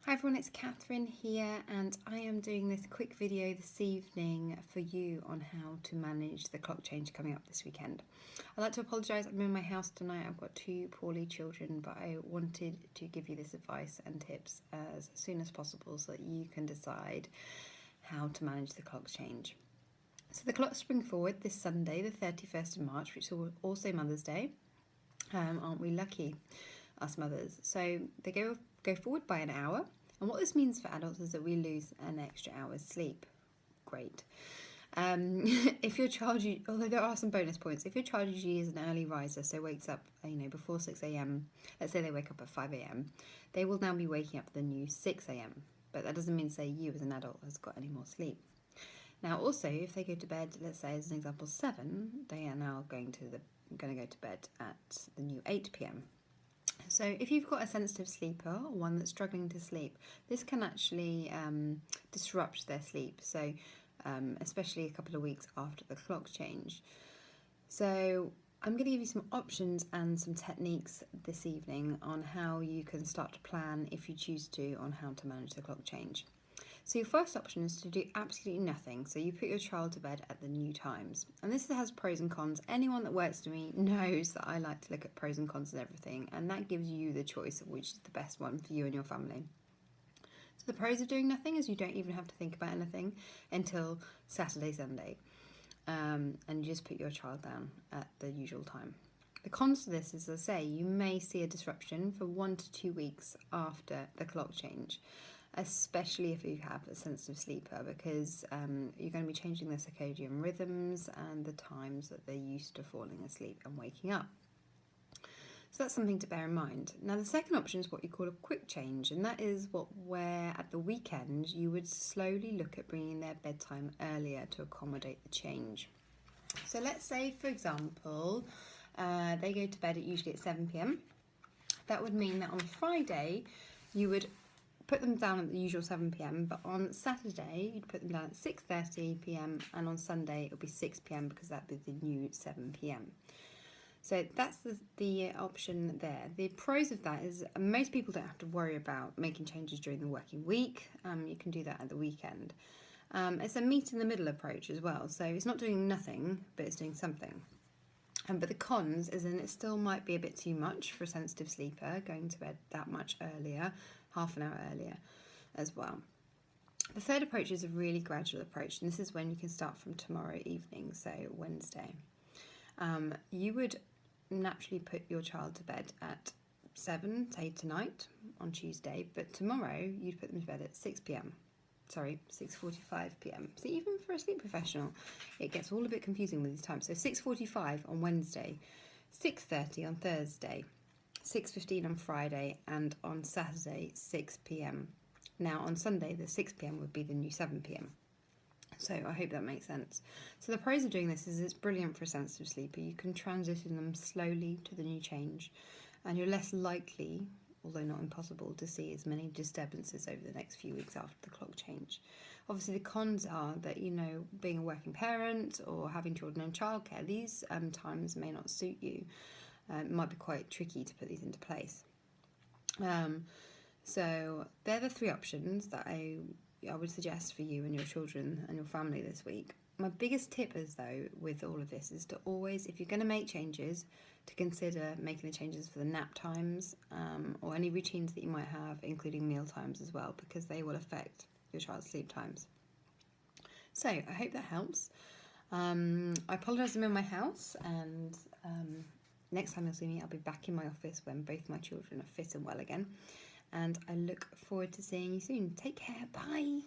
Hi everyone, it's Catherine here and I am doing this quick video this evening for you on how to manage the clock change coming up this weekend. I'd like to apologise, I'm in my house tonight, I've got two poorly children, but I wanted to give you this advice and tips as soon as possible so that you can decide how to manage the clock change. So the clocks spring forward this Sunday, the 31st of March, which is also Mother's Day. Aren't we lucky, us mothers? So they go forward by an hour. And what this means for adults is that we lose an extra hour's sleep. Great. If your child, although there are some bonus points, if your child usually is an early riser, so wakes up, before 6 a.m, let's say they wake up at 5 a.m, they will now be waking up at the new 6 a.m. But that doesn't mean, say, you as an adult has got any more sleep. Now, also, if they go to bed, let's say as an example 7, they are now going to go to bed at the new 8 p.m. So if you've got a sensitive sleeper or one that's struggling to sleep, this can actually disrupt their sleep, so especially a couple of weeks after the clock change. So I'm going to give you some options and some techniques this evening on how you can start to plan, if you choose to, on how to manage the clock change. So your first option is to do absolutely nothing. So you put your child to bed at the new times. And this has pros and cons. Anyone that works for me knows that I like to look at pros and cons and everything. And that gives you the choice of which is the best one for you and your family. So the pros of doing nothing is you don't even have to think about anything until Saturday, Sunday. And you just put your child down at the usual time. The cons to this is, as I say, you may see a disruption for 1 to 2 weeks after the clock change, especially if you have a sensitive sleeper, because you're going to be changing their circadian rhythms and the times that they're used to falling asleep and waking up. So that's something to bear in mind. Now the second option is what you call a quick change, and that is where at the weekend you would slowly look at bringing their bedtime earlier to accommodate the change. So let's say, for example, they go to bed usually at 7 p.m. That would mean that on Friday you would put them down at the usual 7 p.m, but on Saturday you'd put them down at 6:30 p.m, and on Sunday it would be 6 p.m, because that would be the new 7 p.m. So that's the option there. The pros of that is most people don't have to worry about making changes during the working week. You can do that at the weekend. It's a meet in the middle approach as well, so it's not doing nothing, but it's doing something. But the cons is that it still might be a bit too much for a sensitive sleeper, going to bed that much earlier, half an hour earlier as well. The third approach is a really gradual approach, and this is when you can start from tomorrow evening, so Wednesday. You would naturally put your child to bed at 7, say tonight on Tuesday, but tomorrow you'd put them to bed at 6 p.m. Sorry, 6:45 p.m. So even for a sleep professional, it gets all a bit confusing with these times. So 6:45 on Wednesday, 6:30 on Thursday, 6:15 on Friday, and on Saturday 6 p.m. Now on Sunday the 6 p.m. would be the new 7 p.m. So I hope that makes sense. So the pros of doing this is it's brilliant for a sensitive sleeper. You can transition them slowly to the new change, and you're less likely, although not impossible, to see as many disturbances over the next few weeks after the clock change. Obviously the cons are that, being a working parent or having children in childcare, these times may not suit you. It might be quite tricky to put these into place. So they're the three options that I would suggest for you and your children and your family this week. My biggest tip is, though, with all of this is to always, if you're going to make changes, to consider making the changes for the nap times or any routines that you might have, including meal times as well, because they will affect your child's sleep times. So I hope that helps. I apologise I'm in my house, and next time you'll see me, I'll be back in my office when both my children are fit and well again. And I look forward to seeing you soon. Take care. Bye.